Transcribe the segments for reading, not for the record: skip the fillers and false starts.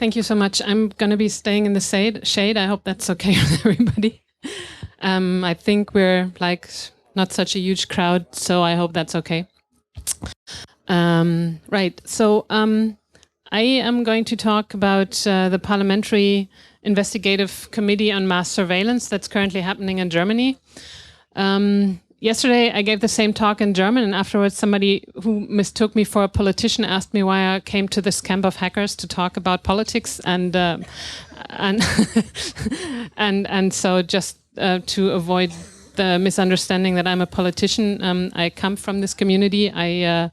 Thank you so much. I'm going to be staying in the shade. I hope that's okay with everybody. I think we're like not such a huge crowd, so I hope that's okay. Right. So I am going to talk about the Parliamentary Investigative Committee on Mass Surveillance that's currently happening in Germany. Yesterday, I gave the same talk in German, and afterwards somebody who mistook me for a politician asked me why I came to this camp of hackers to talk about politics, and so just to avoid the misunderstanding that I'm a politician, I come from this community. I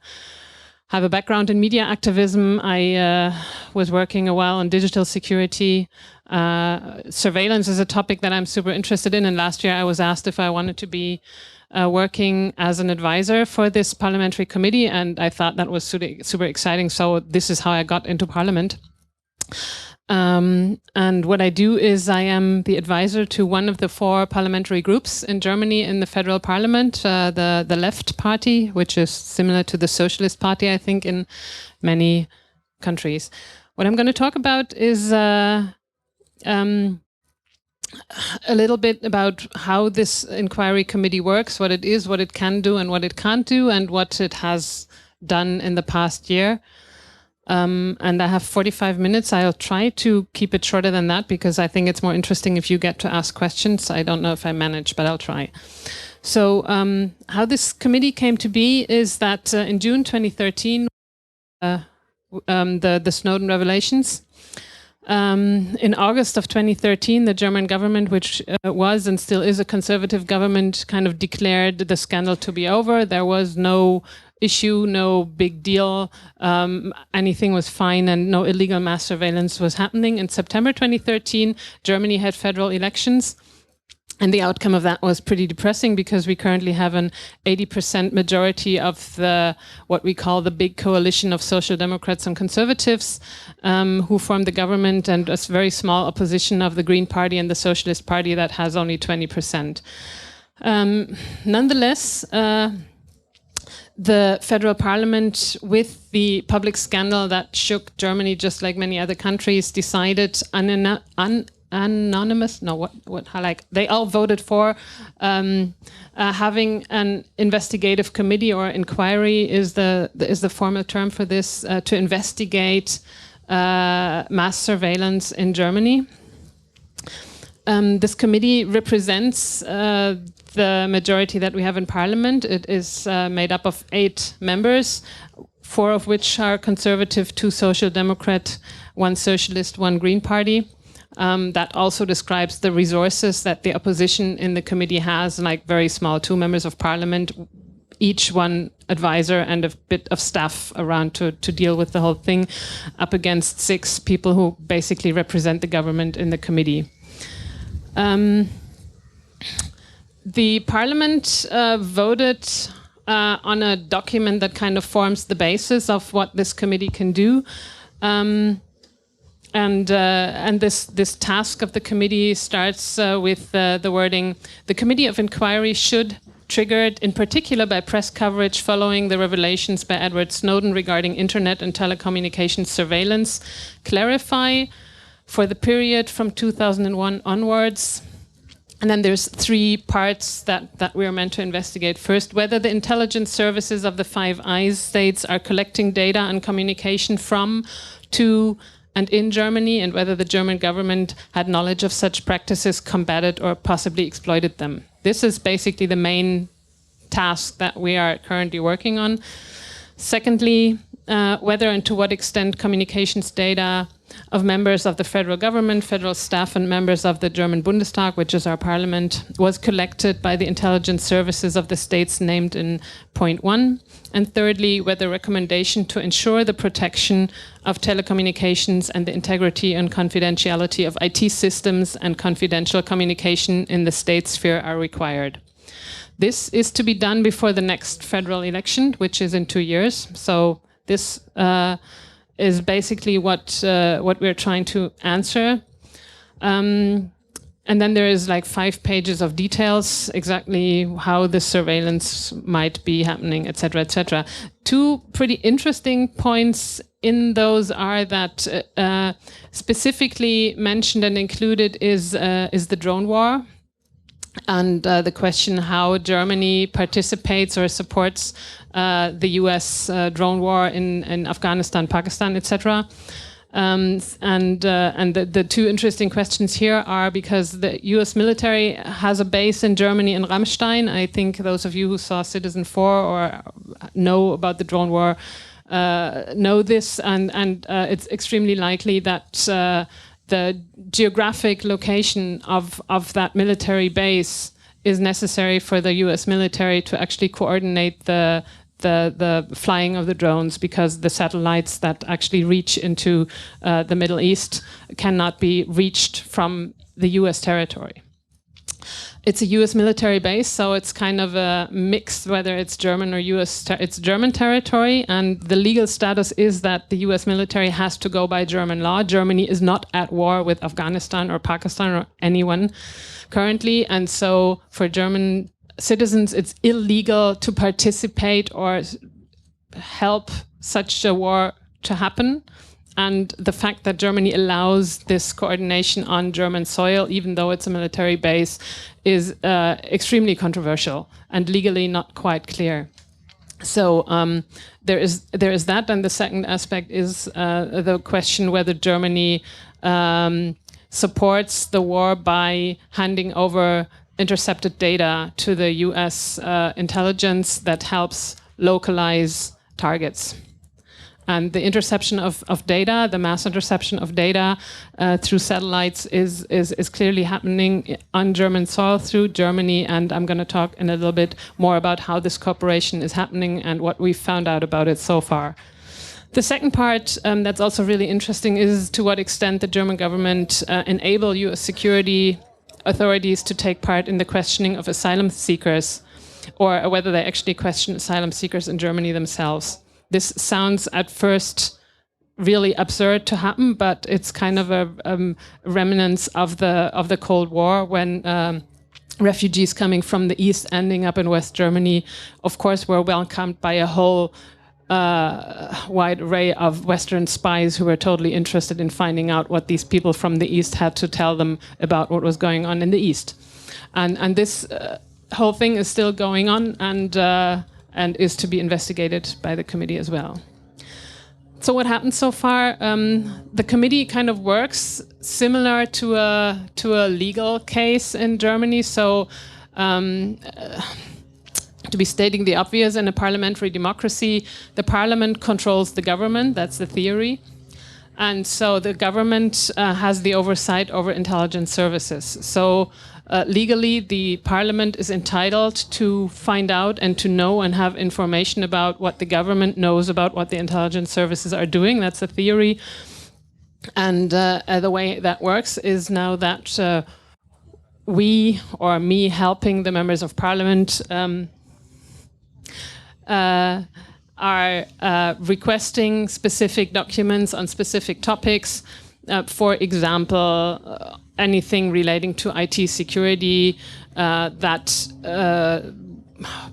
have a background in media activism. I was working a while on digital security. Surveillance is a topic that I'm super interested in, and last year I was asked if I wanted to be working as an advisor for this parliamentary committee, and I thought that was super exciting. So this is how I got into parliament. And what I do is I am the advisor to one of the 4 parliamentary groups in Germany in the federal parliament, the Left Party, which is similar to the Socialist Party, I think, in many countries. What I'm going to talk about is a little bit about how this inquiry committee works, what it is, what it can do and what it can't do, and what it has done in the past year. And I have 45 minutes. I'll try to keep it shorter than that because I think it's more interesting if you get to ask questions. I don't know if I manage, but I'll try. So how this committee came to be is that in June 2013, the Snowden revelations. In August of 2013, the German government, which was and still is a conservative government, kind of declared the scandal to be over. There was no issue, no big deal. Anything was fine and no illegal mass surveillance was happening. In September 2013, Germany had federal elections. And the outcome of that was pretty depressing because we currently have an 80% majority of what we call the big coalition of social democrats and conservatives who form the government, and a very small opposition of the Green Party and the Socialist Party that has only 20%. Nonetheless, the federal parliament, with the public scandal that shook Germany just like many other countries, decided they all voted for having an investigative committee, or inquiry is the formal term for this, to investigate mass surveillance in Germany. This committee represents the majority that we have in parliament. It is made up of 8 members, 4 of which are conservative, 2 social democrat, 1 socialist, 1 Green Party. That also describes the resources that the opposition in the committee has, like very small, 2 members of parliament, each 1 advisor and a bit of staff around to deal with the whole thing, up against 6 people who basically represent the government in the committee. The parliament voted on a document that kind of forms the basis of what this committee can do. And this task of the committee starts with the wording: the Committee of Inquiry should, triggered in particular by press coverage following the revelations by Edward Snowden regarding internet and telecommunications surveillance, clarify for the period from 2001 onwards. And then there's 3 parts that we're meant to investigate. First, whether the intelligence services of the 5 Eyes states are collecting data and communication from, to, and in Germany, and whether the German government had knowledge of such practices, combated or possibly exploited them. This is basically the main task that we are currently working on. Secondly, whether and to what extent communications data of members of the federal government, federal staff, and members of the German Bundestag, which is our parliament, was collected by the intelligence services of the states named in point 1. And thirdly, whether recommendation to ensure the protection of telecommunications and the integrity and confidentiality of IT systems and confidential communication in the state sphere are required. This is to be done before the next federal election, which is in 2 years. So this is basically what we're trying to answer. And then there is like 5 pages of details, exactly how the surveillance might be happening, etc., etc. 2 pretty interesting points in those are that specifically mentioned and included is the drone war, and the question how Germany participates or supports the U.S. Drone war in Afghanistan, Pakistan, etc. And the two interesting questions here are because the U.S. military has a base in Germany in Ramstein. I think those of you who saw Citizen 4 or know about the drone war know this, and it's extremely likely that the geographic location of that military base is necessary for the U.S. military to actually coordinate the flying of the drones, because the satellites that actually reach into the Middle East cannot be reached from the U.S. territory. It's a U.S. military base, so it's kind of a mix, whether it's German or U.S. It's German territory, and the legal status is that the U.S. military has to go by German law. Germany is not at war with Afghanistan or Pakistan or anyone currently, and so for German citizens, it's illegal to participate or help such a war to happen. And the fact that Germany allows this coordination on German soil, even though it's a military base, is extremely controversial and legally not quite clear. So there is that, and the second aspect is the question whether Germany supports the war by handing over intercepted data to the US intelligence that helps localize targets. And the interception of data, the mass interception of data through satellites is clearly happening on German soil through Germany. And I'm going to talk in a little bit more about how this cooperation is happening and what we've found out about it so far. The second part that's also really interesting is to what extent the German government enable US security authorities to take part in the questioning of asylum seekers, or whether they actually question asylum seekers in Germany themselves. This sounds at first really absurd to happen, but it's kind of a remnants of the Cold War, when refugees coming from the East ending up in West Germany, of course, were welcomed by a whole wide array of Western spies who were totally interested in finding out what these people from the East had to tell them about what was going on in the East. And this whole thing is still going on, and is to be investigated by the committee as well. So what happened so far? The committee kind of works similar to a legal case in Germany. So to be stating the obvious, in a parliamentary democracy, the parliament controls the government. That's the theory. And so the government has the oversight over intelligence services. So legally, the parliament is entitled to find out and to know and have information about what the government knows about what the intelligence services are doing. That's the theory. And the way that works is now that we, or me helping the members of parliament, are requesting specific documents on specific topics. For example, anything relating to IT security that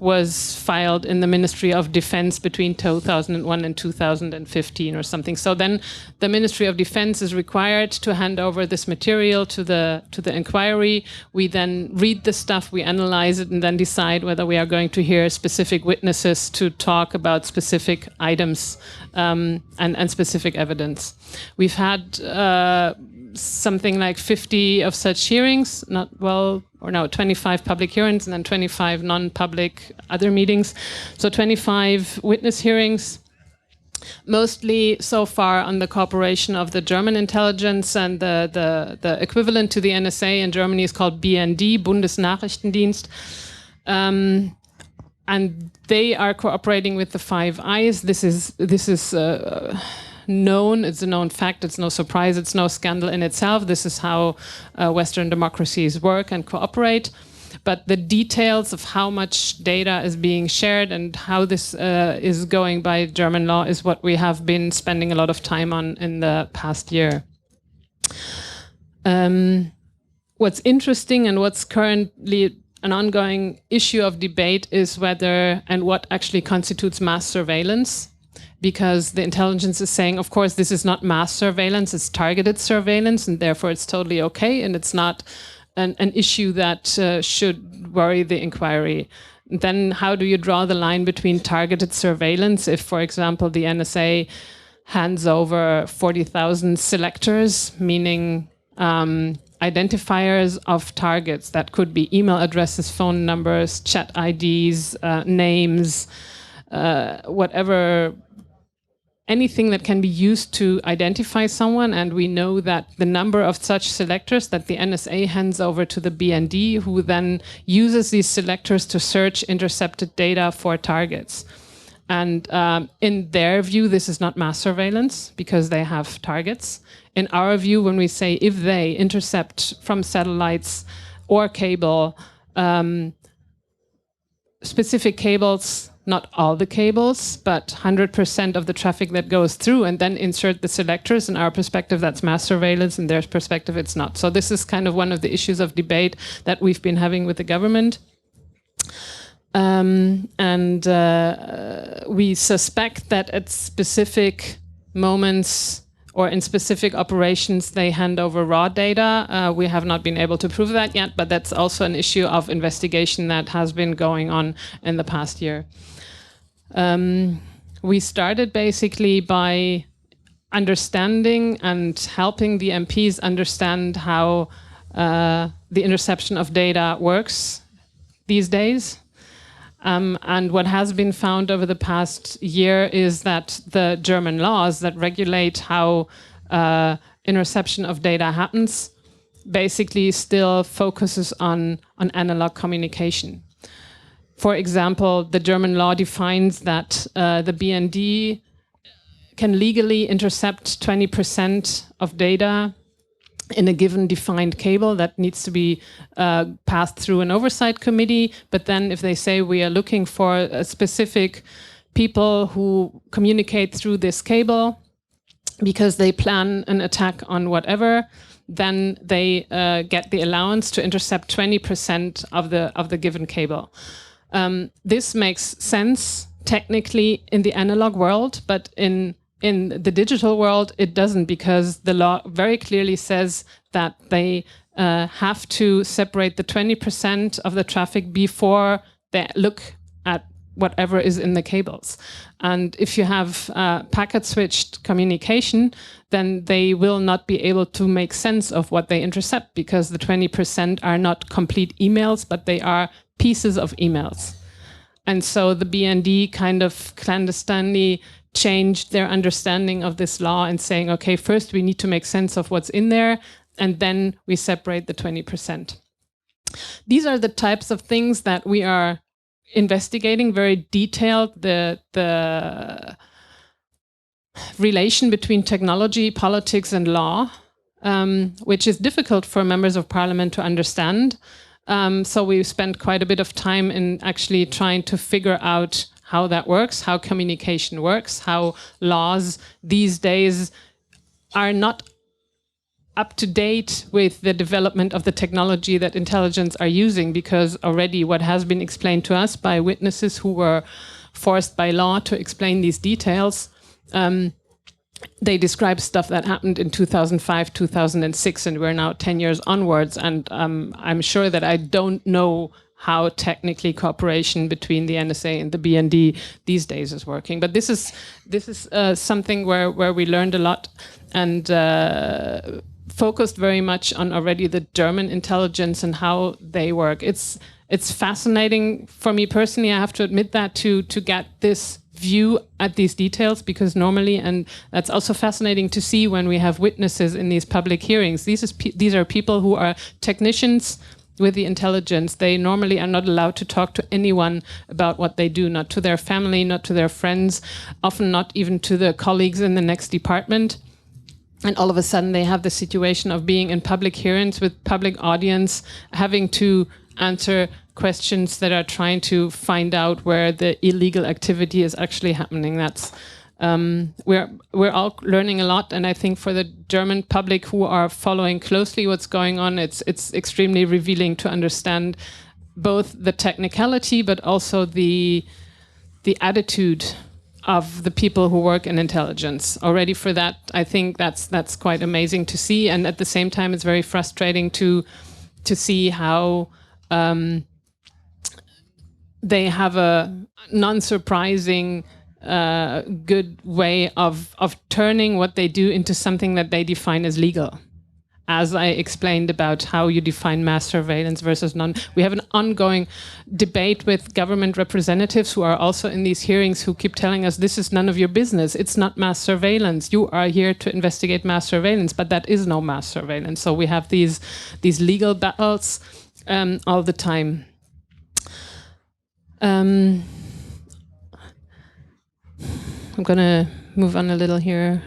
was filed in the Ministry of Defense between 2001 and 2015 or something. So then the Ministry of Defense is required to hand over this material to the inquiry. We then read the stuff, we analyze it, and then decide whether we are going to hear specific witnesses to talk about specific items and specific evidence. We've had something like 50 of such hearings, 25 public hearings and then 25 non-public other meetings. So 25 witness hearings, mostly so far on the cooperation of the German intelligence, and the equivalent to the NSA in Germany is called BND, Bundesnachrichtendienst. And they are cooperating with the Five Eyes. This is known, it's a known fact, it's no surprise, it's no scandal in itself. This is how Western democracies work and cooperate. But the details of how much data is being shared and how this is going by German law is what we have been spending a lot of time on in the past year. What's interesting and what's currently an ongoing issue of debate is whether and what actually constitutes mass surveillance. because the intelligence is saying, of course, this is not mass surveillance, it's targeted surveillance, and therefore it's totally okay, and it's not an issue that should worry the inquiry. Then how do you draw the line between targeted surveillance if, for example, the NSA hands over 40,000 selectors, meaning identifiers of targets that could be email addresses, phone numbers, chat IDs, names, whatever, anything that can be used to identify someone. And we know that the number of such selectors that the NSA hands over to the BND, who then uses these selectors to search intercepted data for targets. And in their view, this is not mass surveillance because they have targets. In our view, when we say if they intercept from satellites or cable, specific cables, not all the cables, but 100% of the traffic that goes through, and then insert the selectors, in our perspective, that's mass surveillance. In their perspective, it's not. So this is kind of one of the issues of debate that we've been having with the government. We suspect that at specific moments or in specific operations, they hand over raw data. We have not been able to prove that yet, but that's also an issue of investigation that has been going on in the past year. We started basically by understanding and helping the MPs understand how the interception of data works these days. And what has been found over the past year is that the German laws that regulate how interception of data happens basically still focuses on analog communication. For example, the German law defines that the BND can legally intercept 20% of data in a given defined cable that needs to be passed through an oversight committee. But then if they say we are looking for a specific people who communicate through this cable because they plan an attack on whatever, then they get the allowance to intercept 20% of the given cable. This makes sense technically in the analog world, but in the digital world, it doesn't, because the law very clearly says that they have to separate the 20% of the traffic before they look at whatever is in the cables. And if you have packet-switched communication, then they will not be able to make sense of what they intercept, because the 20% are not complete emails, but they are pieces of emails. And so the BND kind of clandestinely changed their understanding of this law and saying, okay, first we need to make sense of what's in there, and then we separate the 20%. These are the types of things that we are investigating, very detailed, the relation between technology, politics, and law, which is difficult for members of parliament to understand. So we spent quite a bit of time in actually trying to figure out how that works, how communication works, how laws these days are not up to date with the development of the technology that intelligence are using, because already what has been explained to us by witnesses who were forced by law to explain these details, they describe stuff that happened in 2005, 2006, and we're now 10 years onwards. And I'm sure that I don't know how technically cooperation between the NSA and the BND these days is working. But this is something where we learned a lot and focused very much on already the German intelligence and how they work. It's fascinating for me personally, I have to admit that, to get this view at these details, because normally, and that's also fascinating to see when we have witnesses in these public hearings, these are people who are technicians with the intelligence. They normally are not allowed to talk to anyone about what they do, not to their family, not to their friends, often not even to the colleagues in the next department. And all of a sudden they have the situation of being in public hearings with public audience, having to answer questions that are trying to find out where the illegal activity is actually happening. That's we're all learning a lot, and I think for the German public who are following closely what's going on, it's extremely revealing to understand both the technicality but also the attitude of the people who work in intelligence. Already for that, I think that's quite amazing to see, and at the same time, it's very frustrating to see how they have a non-surprising good way of turning what they do into something that they define as legal. As I explained about how you define mass surveillance versus non. We have an ongoing debate with government representatives who are also in these hearings who keep telling us this is none of your business. It's not mass surveillance. You are here to investigate mass surveillance, but that is no mass surveillance. So we have these legal battles all the time. I'm going to move on a little here.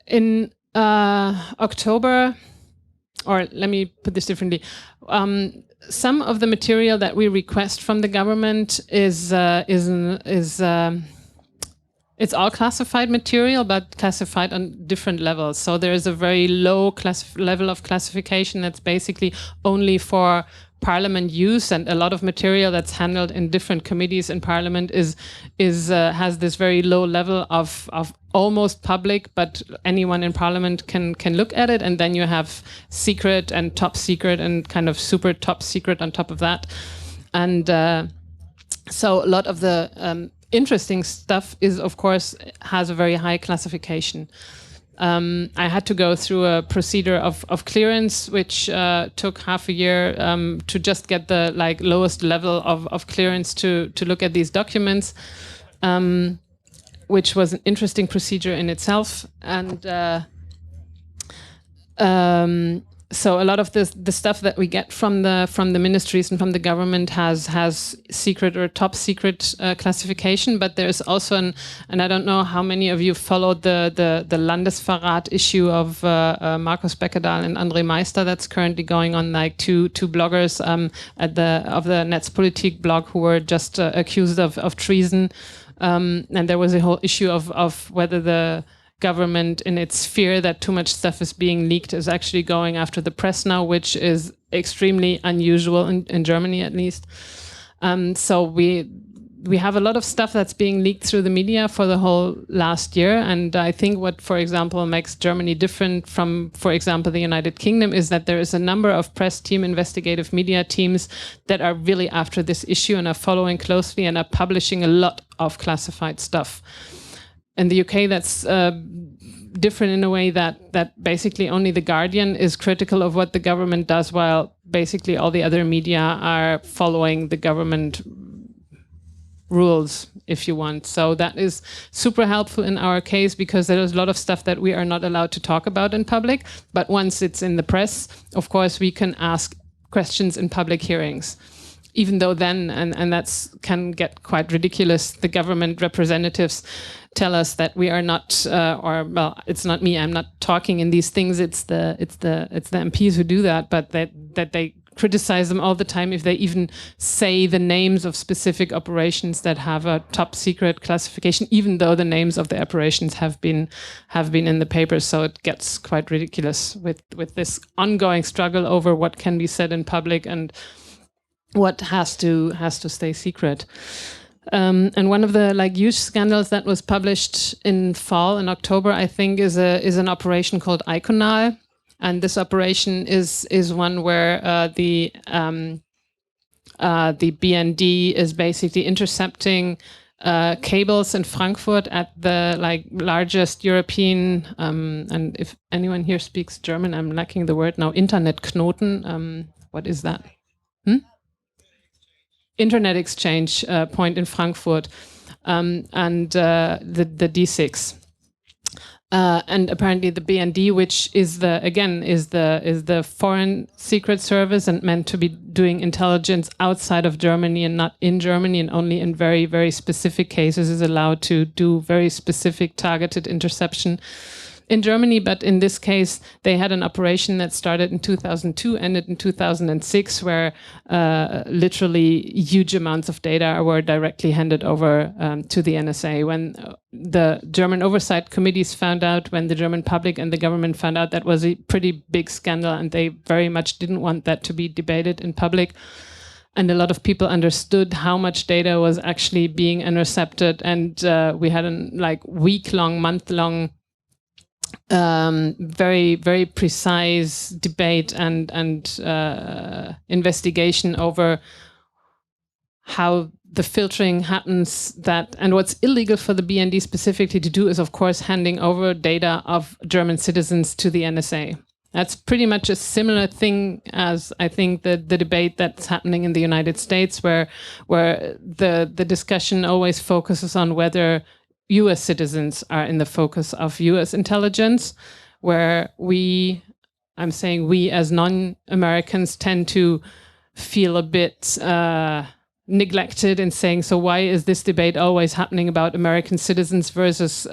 In October, or let me put this differently, some of the material that we request from the government is it's all classified material, but classified on different levels. So there is a very low level of classification that's basically only for Parliament use, and a lot of material that's handled in different committees in Parliament has this very low level of almost public, but anyone in Parliament can look at it. And then you have secret and top secret and kind of super top secret on top of that. And so a lot of the interesting stuff is, of course, has a very high classification. I had to go through a procedure of clearance, which took half a year to just get the lowest level of clearance to look at these documents, which was an interesting procedure in itself. And so a lot of the stuff that we get from the ministries and from the government has secret or top secret classification, but there's also and I don't know how many of you followed the Landesverrat issue of Markus Beckedahl and André Meister that's currently going on, two bloggers of the Netzpolitik blog who were just accused of treason, and there was a whole issue of whether the government, in its fear that too much stuff is being leaked, is actually going after the press now, which is extremely unusual in Germany, at least. So we have a lot of stuff that's being leaked through the media for the whole last year. And I think what, for example, makes Germany different from, for example, the United Kingdom is that there is a number of press team, investigative media teams that are really after this issue and are following closely and are publishing a lot of classified stuff. In the UK, that's different in a way that basically only The Guardian is critical of what the government does, while basically all the other media are following the government rules, if you want. So that is super helpful in our case, because there is a lot of stuff that we are not allowed to talk about in public. But once it's in the press, of course, we can ask questions in public hearings. Even though then, and that's can get quite ridiculous, the government representatives tell us that we are not, it's not me. I'm not talking in these things. It's the MPs who do that, but that they criticize them all the time if they even say the names of specific operations that have a top secret classification, even though the names of the operations have been in the papers. So it gets quite ridiculous with this ongoing struggle over what can be said in public and what has to stay secret. And one of the huge scandals that was published in October, I think, is an operation called Iconal. And this operation is one where the BND is basically intercepting cables in Frankfurt at the largest European, and if anyone here speaks German, I'm lacking the word now, Internetknoten. What is that? Internet exchange point in Frankfurt, and the D6. And apparently the BND, which is the Foreign Secret Service and meant to be doing intelligence outside of Germany and not in Germany, and only in very, very specific cases is allowed to do very specific targeted interception in Germany. But in this case, they had an operation that started in 2002, ended in 2006, where literally huge amounts of data were directly handed over to the NSA. When the German oversight committees found out, when the German public and the government found out, that was a pretty big scandal, and they very much didn't want that to be debated in public. and a lot of people understood how much data was actually being intercepted. And we had a week-long, month-long, very, very precise debate and investigation over how the filtering happens. And what's illegal for the BND specifically to do is, of course, handing over data of German citizens to the NSA. That's pretty much a similar thing as, I think, the debate that's happening in the United States, where the discussion always focuses on whether US citizens are in the focus of US intelligence, where I'm saying we as non-Americans tend to feel a bit neglected in saying, so why is this debate always happening about American citizens versus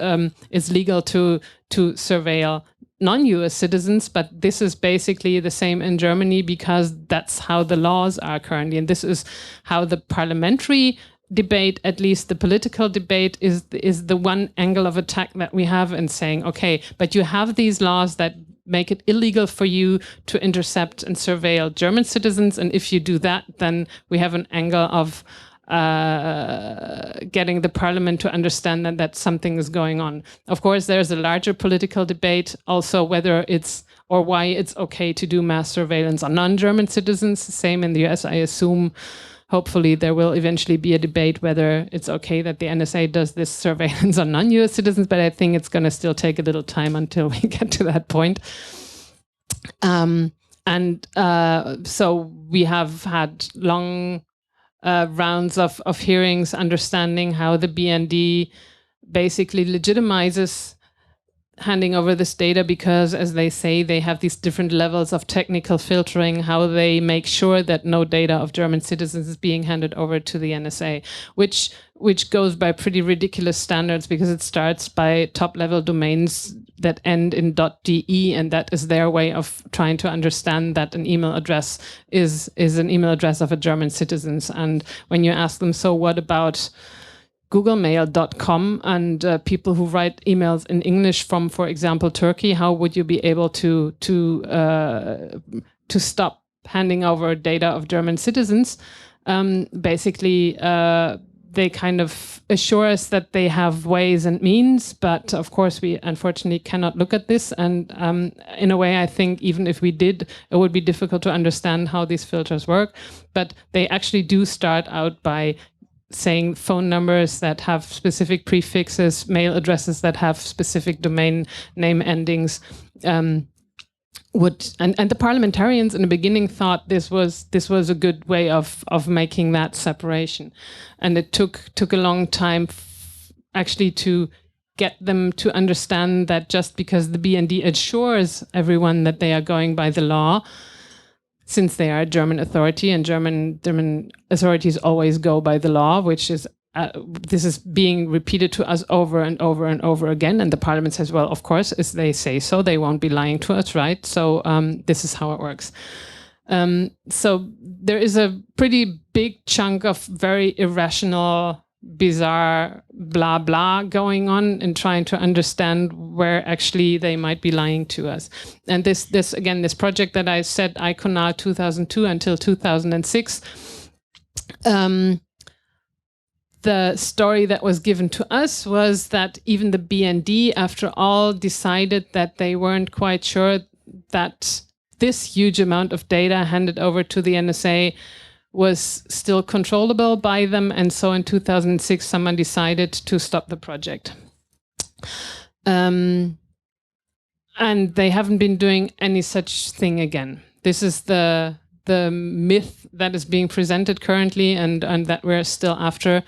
it's legal to surveil non-US citizens? But this is basically the same in Germany, because that's how the laws are currently. And this is how the parliamentary debate, at least the political debate, is the one angle of attack that we have in saying, okay, but you have these laws that make it illegal for you to intercept and surveil German citizens. And if you do that, then we have an angle of getting the parliament to understand that something is going on. Of course, there's a larger political debate also whether it's or why it's okay to do mass surveillance on non-German citizens. Same in the US, I assume. Hopefully, there will eventually be a debate whether it's okay that the NSA does this surveillance on non-US citizens, but I think it's going to still take a little time until we get to that point. So we have had long rounds of hearings understanding how the BND basically legitimizes handing over this data, because, as they say, they have these different levels of technical filtering, how they make sure that no data of German citizens is being handed over to the NSA, which goes by pretty ridiculous standards, because it starts by top-level domains that end in .de, and that is their way of trying to understand that an email address is an email address of a German citizen. And when you ask them, so what about googlemail.com and people who write emails in English from, for example, Turkey, how would you be able to stop handing over data of German citizens? Basically, they kind of assure us that they have ways and means, but of course we unfortunately cannot look at this. And in a way, I think even if we did, it would be difficult to understand how these filters work. But they actually do start out by saying phone numbers that have specific prefixes, mail addresses that have specific domain name endings. And the parliamentarians in the beginning thought this was a good way of making that separation, and it took a long time actually to get them to understand that just because the BND assures everyone that they are going by the law, since they are a German authority, and German authorities always go by the law, which is this is being repeated to us over and over and over again. And the parliament says, well, of course, as they say so, they won't be lying to us, right? So this is how it works. So there is a pretty big chunk of very irrational, bizarre blah blah going on in trying to understand where actually they might be lying to us. And this project that I said, Iconal 2002 until 2006, the story that was given to us was that even the BND, after all, decided that they weren't quite sure that this huge amount of data handed over to the NSA was still controllable by them. And so in 2006, someone decided to stop the project. And they haven't been doing any such thing again. This is the myth that is being presented currently, and that we're still after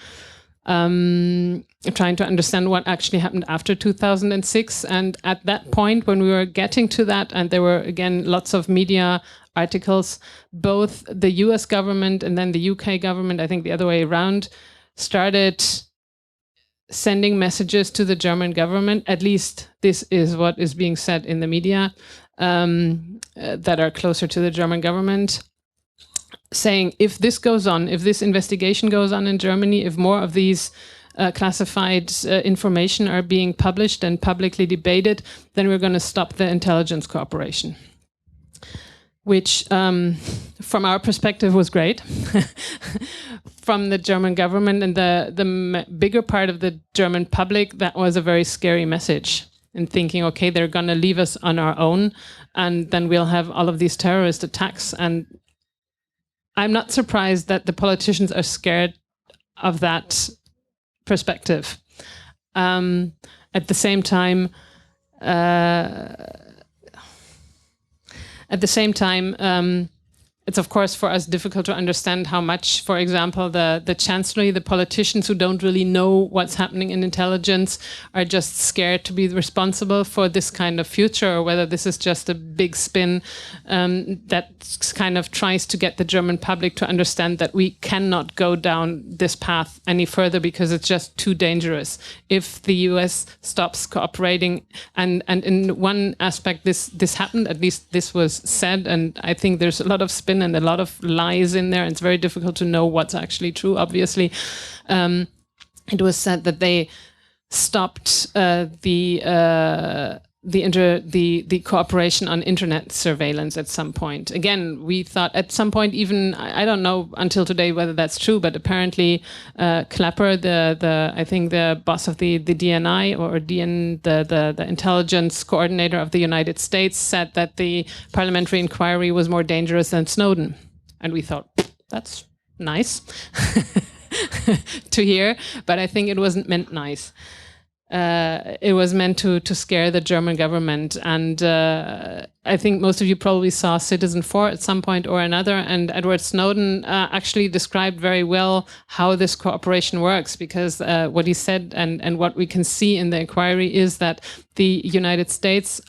trying to understand what actually happened after 2006. And at that point, when we were getting to that, and there were, again, lots of media articles, both the US government and then the UK government, I think the other way around, started sending messages to the German government. At least this is what is being said in the media that are closer to the German government, saying if this goes on, if this investigation goes on in Germany, if more of these classified information are being published and publicly debated, then we're going to stop the intelligence cooperation. which from our perspective was great. From the German government and the bigger part of the German public, that was a very scary message. And thinking, okay, they're going to leave us on our own, and then we'll have all of these terrorist attacks. And I'm not surprised that the politicians are scared of that perspective. At the same time, it's of course for us difficult to understand how much, for example, the chancellery, the politicians who don't really know what's happening in intelligence are just scared to be responsible for this kind of future, or whether this is just a big spin that kind of tries to get the German public to understand that we cannot go down this path any further because it's just too dangerous. If the US stops cooperating, and in one aspect this happened, at least this was said, and I think there's a lot of spin and a lot of lies in there, and it's very difficult to know what's actually true, obviously. It was said that they stopped the cooperation on internet surveillance at some point. Again, we thought at some point, even I don't know until today whether that's true, but apparently Clapper, I think the boss of the DNI or the intelligence coordinator of the United States, said that the parliamentary inquiry was more dangerous than Snowden, and we thought that's nice to hear, but I think it wasn't meant nice. It was meant to scare the German government. And I think most of you probably saw Citizen 4 at some point or another. And Edward Snowden actually described very well how this cooperation works, because what he said and what we can see in the inquiry is that the United States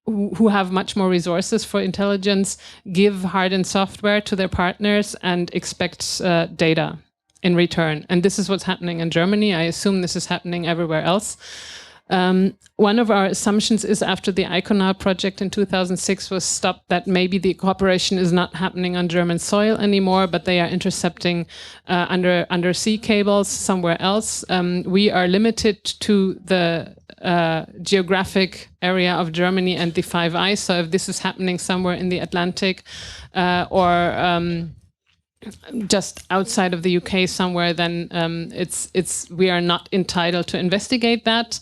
who have much more resources for intelligence, give hard and software to their partners and expect data in return. And this is what's happening in Germany. I assume this is happening everywhere else. One of our assumptions is after the Iconar project in 2006 was stopped, that maybe the cooperation is not happening on German soil anymore, but they are intercepting undersea cables somewhere else. We are limited to the geographic area of Germany and the Five Eyes. So if this is happening somewhere in the Atlantic or just outside of the UK somewhere, then we are not entitled to investigate that.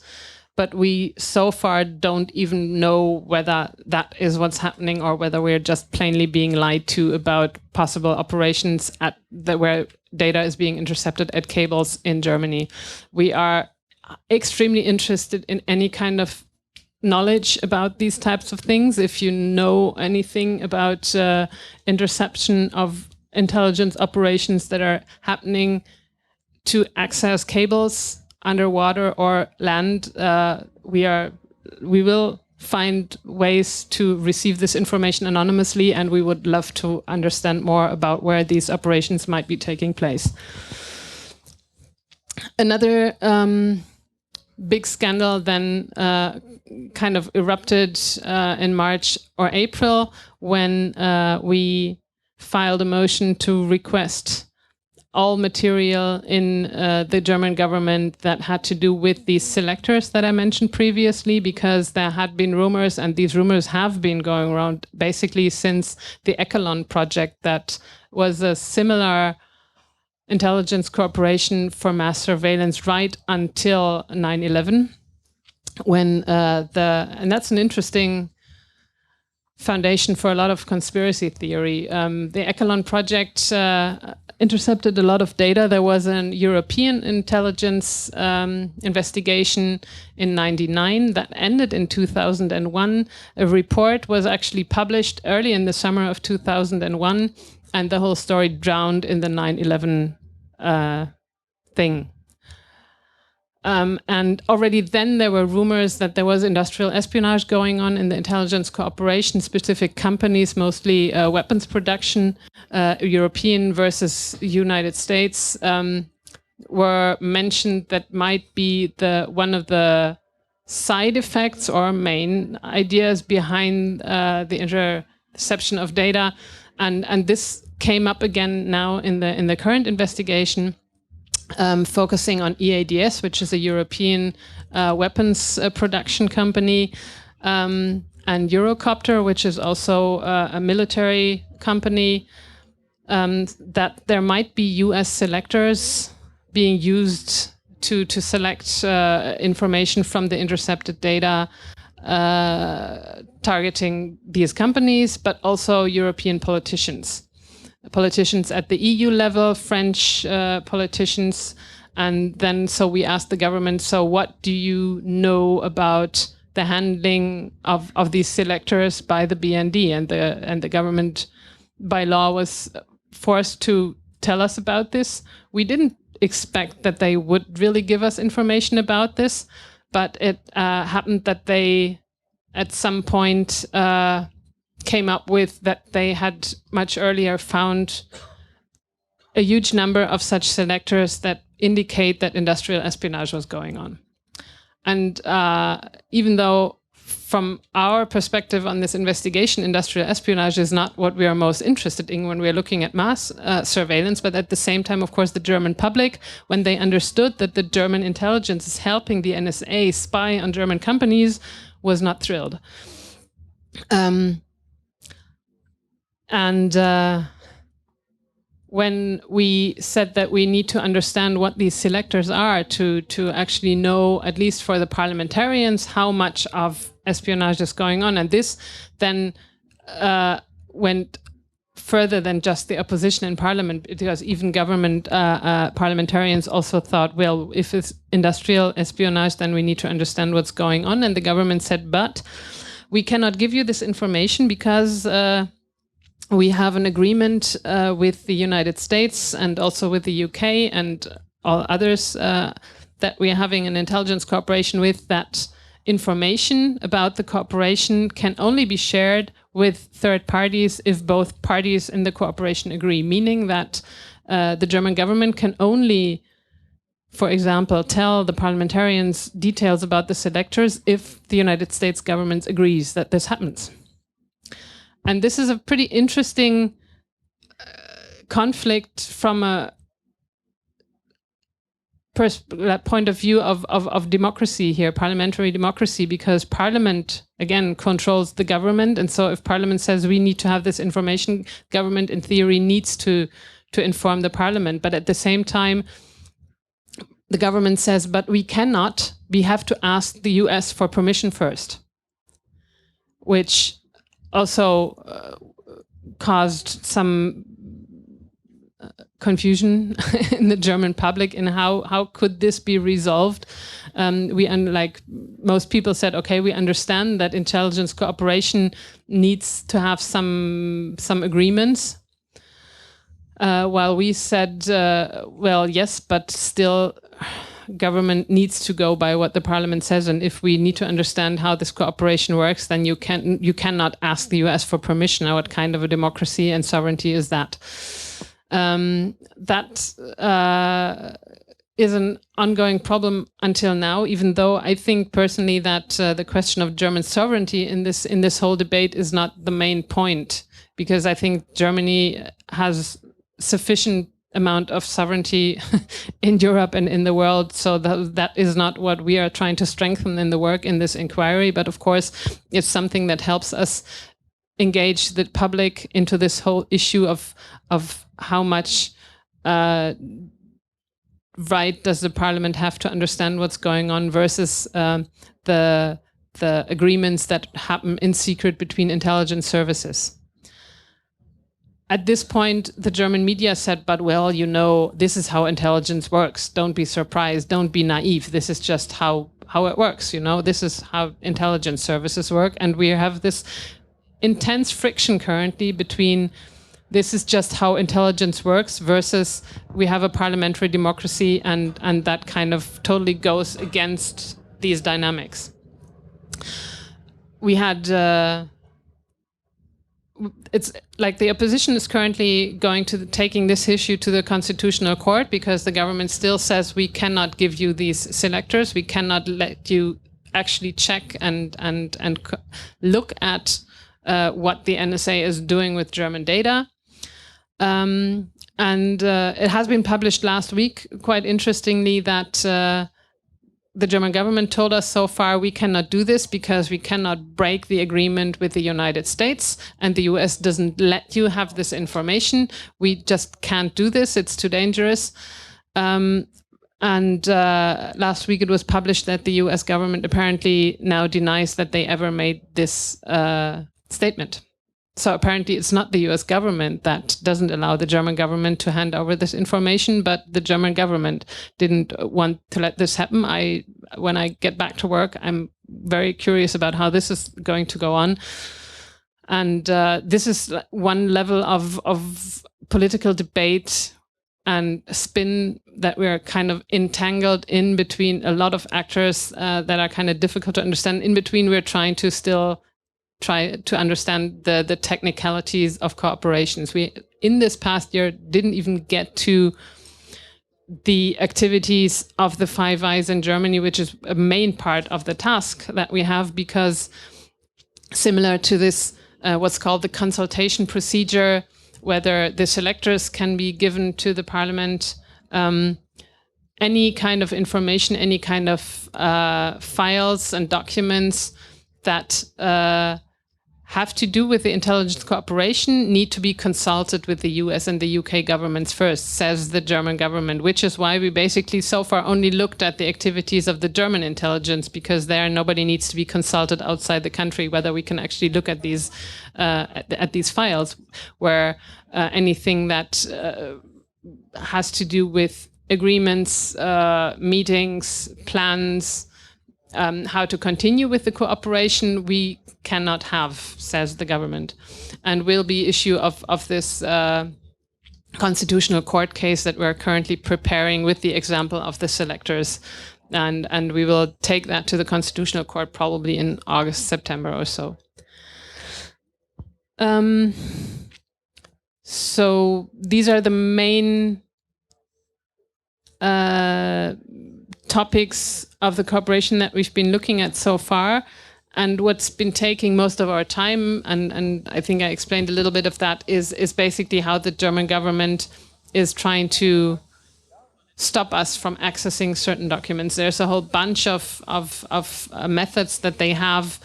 But we so far don't even know whether that is what's happening or whether we're just plainly being lied to about possible operations where data is being intercepted at cables in Germany. We are extremely interested in any kind of knowledge about these types of things. If you know anything about interception of intelligence operations that are happening to access cables underwater or land, we will find ways to receive this information anonymously, and we would love to understand more about where these operations might be taking place. Another big scandal then kind of erupted in March or April when we filed a motion to request all material in the German government that had to do with these selectors that I mentioned previously, because there had been rumors, and these rumors have been going around basically since the Echelon project, that was a similar intelligence cooperation for mass surveillance right until 9/11, when and that's an interesting foundation for a lot of conspiracy theory. The Echelon project intercepted a lot of data. There was an European intelligence investigation in '99 that ended in 2001. A report was actually published early in the summer of 2001, and the whole story drowned in the 9/11 thing. And already then there were rumors that there was industrial espionage going on in the intelligence cooperation. Specific companies, mostly weapons production, European versus United States, were mentioned that might be one of the side effects or main ideas behind the interception of data. And this came up again now in the current investigation. Focusing on EADS, which is a European weapons production company. and Eurocopter, which is also a military company, that there might be US selectors being used to select information from the intercepted data targeting these companies, but also European politicians at the EU level, French politicians. And then, so we asked the government, so what do you know about the handling of these selectors by the BND? And the government by law was forced to tell us about this. We didn't expect that they would really give us information about this, but it happened that they at some point came up with that they had much earlier found a huge number of such selectors that indicate that industrial espionage was going on. And even though from our perspective on this investigation, industrial espionage is not what we are most interested in when we're looking at mass surveillance, but at the same time, of course, the German public, when they understood that the German intelligence is helping the NSA spy on German companies, was not thrilled. When we said that we need to understand what these selectors are to actually know, at least for the parliamentarians, how much of espionage is going on. And this then went further than just the opposition in parliament, because even government parliamentarians also thought, well, if it's industrial espionage, then we need to understand what's going on. And the government said, but we cannot give you this information because we have an agreement with the United States and also with the UK and all others that we are having an intelligence cooperation with, that information about the cooperation can only be shared with third parties if both parties in the cooperation agree, meaning that the German government can only, for example, tell the parliamentarians details about the selectors if the United States government agrees that this happens. And this is a pretty interesting conflict from a point of view of democracy here, parliamentary democracy, because parliament, again, controls the government. And so if parliament says we need to have this information, government in theory needs to inform the parliament. But at the same time, the government says, but we cannot, we have to ask the US for permission first, which also caused some confusion in the German public in how could this be resolved. Like most people said, okay, we understand that intelligence cooperation needs to have some agreements. While we said, well, yes, but still government needs to go by what the parliament says, and if we need to understand how this cooperation works, then you cannot ask the US for permission. Now, what kind of a democracy and sovereignty is that? That is an ongoing problem until now, even though I think personally that the question of German sovereignty in this whole debate is not the main point, because I think Germany has sufficient amount of sovereignty in Europe and in the world, so that is not what we are trying to strengthen in the work in this inquiry. But of course, it's something that helps us engage the public into this whole issue of how much right does the parliament have to understand what's going on versus the agreements that happen in secret between intelligence services. At this point, the German media said, but well, you know, this is how intelligence works. Don't be surprised. Don't be naive. This is just how it works. You know, this is how intelligence services work. And we have this intense friction currently between this is just how intelligence works versus we have a parliamentary democracy, and that kind of totally goes against these dynamics. We had... it's like the opposition is currently going to taking this issue to the Constitutional Court, because the government still says we cannot give you these selectors. We cannot let you actually check and look at what the NSA is doing with German data. It has been published last week, quite interestingly, that the German government told us so far, we cannot do this because we cannot break the agreement with the United States, and the US doesn't let you have this information. We just can't do this. It's too dangerous. And last week it was published that the US government apparently now denies that they ever made this statement. So apparently it's not the US government that doesn't allow the German government to hand over this information, but the German government didn't want to let this happen. When I get back to work, I'm very curious about how this is going to go on. And this is one level of political debate and spin that we're kind of entangled in between a lot of actors that are kind of difficult to understand. In between, we're trying to still try to understand the technicalities of cooperations. We, in this past year, didn't even get to the activities of the Five Eyes in Germany, which is a main part of the task that we have, because similar to this, what's called the consultation procedure, whether the selectors can be given to the parliament, any kind of information, any kind of files and documents that have to do with the intelligence cooperation need to be consulted with the US and the UK governments first, says the German government, which is why we basically so far only looked at the activities of the German intelligence, because there nobody needs to be consulted outside the country whether we can actually look at these files, where anything that has to do with agreements, meetings, plans, how to continue with the cooperation, we cannot have, says the government, and will be issue of this constitutional court case that we're currently preparing with the example of the selectors. And we will take that to the constitutional court probably in August, September or so. So these are the main topics of the cooperation that we've been looking at so far. And what's been taking most of our time, and I think I explained a little bit of that, is basically how the German government is trying to stop us from accessing certain documents. There's a whole bunch of methods that they have.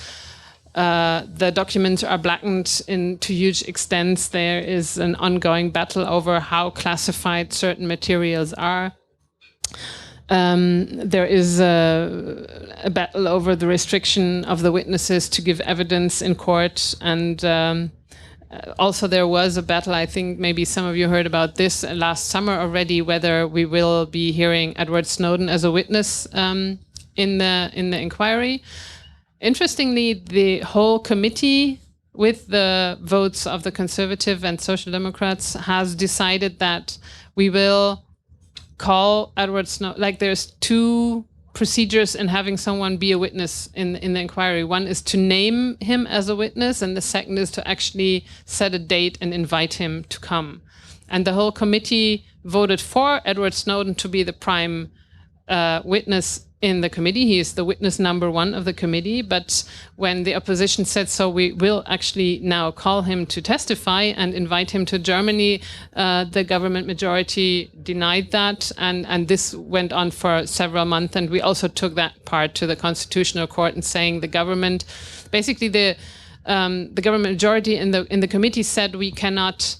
The documents are blackened to huge extents. There is an ongoing battle over how classified certain materials are. There is a battle over the restriction of the witnesses to give evidence in court. And also there was a battle, I think maybe some of you heard about this last summer already, whether we will be hearing Edward Snowden as a witness in the inquiry. Interestingly, the whole committee, with the votes of the Conservative and Social Democrats, has decided that we will call Edward Snowden. Like, there's two procedures in having someone be a witness in the inquiry. One is to name him as a witness, and the second is to actually set a date and invite him to come. And the whole committee voted for Edward Snowden to be the prime witness in the committee. He is the witness number one of the committee. But when the opposition said, so we will actually now call him to testify and invite him to Germany, the government majority denied that. And this went on for several months. And we also took that part to the Constitutional Court and saying the government, basically the government majority in the committee said we cannot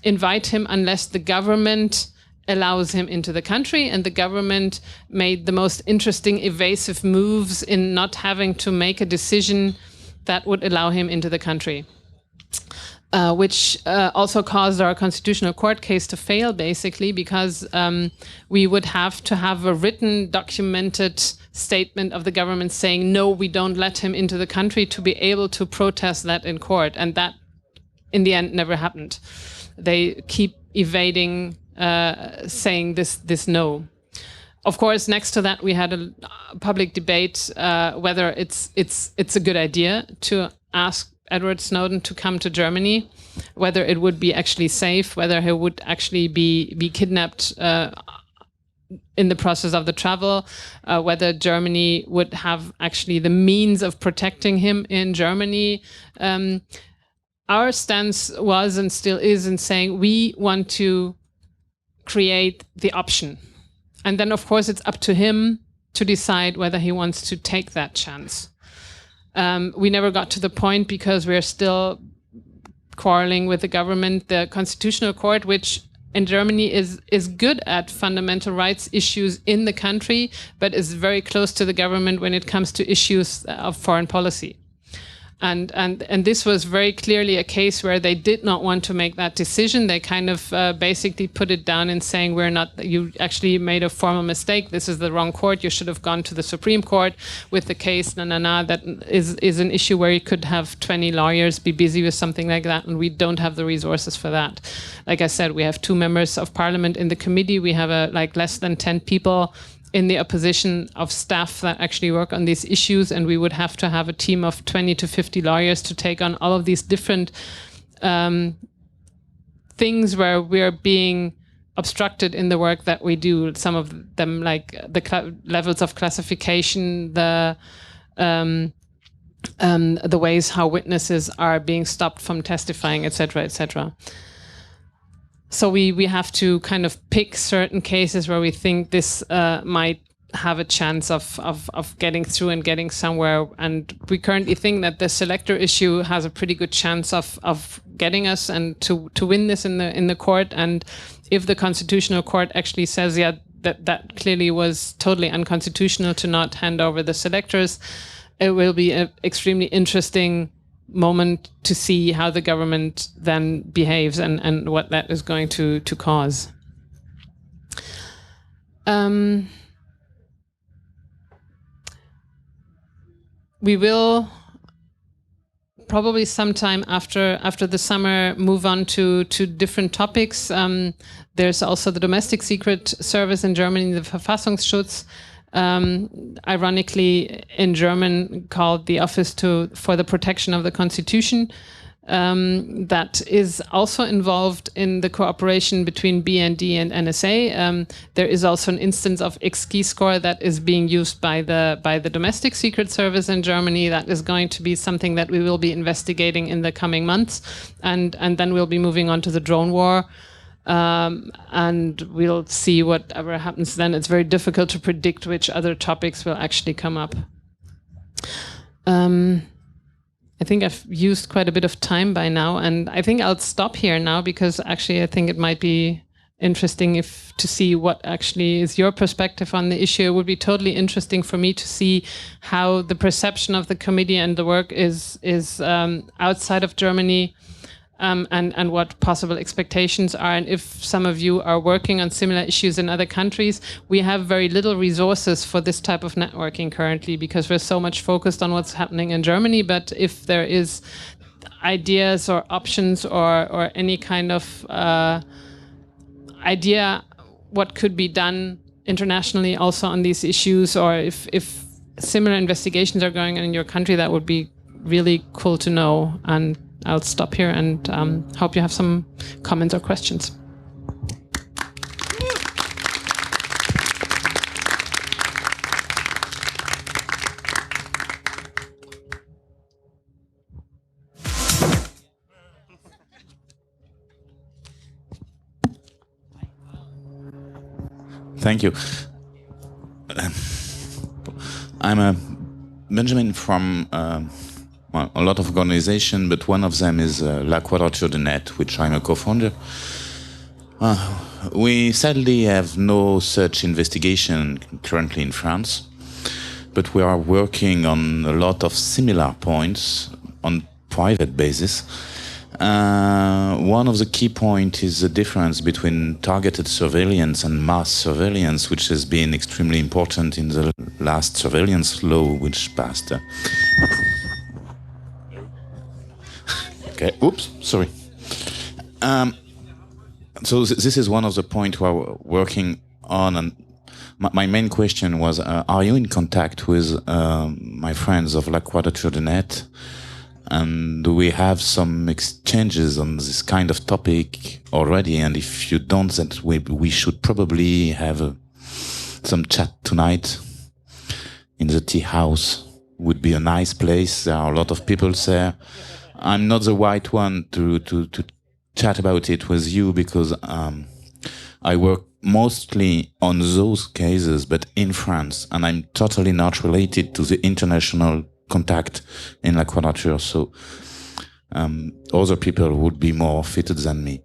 invite him unless the government allows him into the country, and the government made the most interesting evasive moves in not having to make a decision that would allow him into the country, which also caused our Constitutional Court case to fail, basically, because we would have to have a written, documented statement of the government saying, no, we don't let him into the country, to be able to protest that in court. And that, in the end, never happened. They keep evading saying this no. Of course, next to that, we had a public debate whether it's a good idea to ask Edward Snowden to come to Germany, whether it would be actually safe, whether he would actually be kidnapped in the process of the travel, whether Germany would have actually the means of protecting him in Germany. Our stance was and still is in saying we want to create the option. And then, of course, it's up to him to decide whether he wants to take that chance. We never got to the point because we're still quarreling with the government. The Constitutional Court, which in Germany is good at fundamental rights issues in the country, but is very close to the government when it comes to issues of foreign policy. And this was very clearly a case where they did not want to make that decision. They kind of basically put it down in saying, you actually made a formal mistake. This is the wrong court. You should have gone to the Supreme Court with the case, That is an issue where you could have 20 lawyers be busy with something like that, and we don't have the resources for that. Like I said, we have 2 members of parliament in the committee. We have less than 10 people in the opposition of staff that actually work on these issues, and we would have to have a team of 20 to 50 lawyers to take on all of these different things where we're being obstructed in the work that we do. Some of them, like the levels of classification, the ways how witnesses are being stopped from testifying, etc., etc. So we have to kind of pick certain cases where we think this might have a chance of getting through and getting somewhere. And we currently think that the selector issue has a pretty good chance of getting us and to win this in the court. And if the Constitutional Court actually says, yeah, that clearly was totally unconstitutional to not hand over the selectors, it will be an extremely interesting moment to see how the government then behaves and what that is going to cause. We will probably sometime after the summer move on to different topics. There's also the domestic secret service in Germany, the Verfassungsschutz, ironically in German called the Office for the Protection of the Constitution, that is also involved in the cooperation between BND and NSA. There is also an instance of XKey score that is being used by the domestic secret service in Germany. That is going to be something that we will be investigating in the coming months, and then we'll be moving on to the drone war. And we'll see whatever happens then. It's very difficult to predict which other topics will actually come up. I think I've used quite a bit of time by now, and I think I'll stop here now because actually I think it might be interesting to see what actually is your perspective on the issue. It would be totally interesting for me to see how the perception of the committee and the work is outside of Germany. And what possible expectations are. And if some of you are working on similar issues in other countries, we have very little resources for this type of networking currently because we're so much focused on what's happening in Germany. But if there is ideas or options or any kind of idea what could be done internationally also on these issues, or if similar investigations are going on in your country, that would be really cool to know. And I'll stop here and hope you have some comments or questions. Thank you. I'm a Benjamin from a lot of organizations, but one of them is La Quadrature du Net, which I'm a co-founder. We sadly have no such investigation currently in France, but we are working on a lot of similar points on private basis. One of the key points is the difference between targeted surveillance and mass surveillance, which has been extremely important in the last surveillance law which passed. Okay, oops, sorry. So this is one of the points we're working on, and my main question was, are you in contact with my friends of La Quadrature du Net? And do we have some exchanges on this kind of topic already? And if you don't, then we should probably have some chat tonight in the tea house. Would be a nice place. There are a lot of people there. I'm not the right one to chat about it with you because I work mostly on those cases, but in France, and I'm totally not related to the international contact in La Quadrature, so other people would be more fitted than me.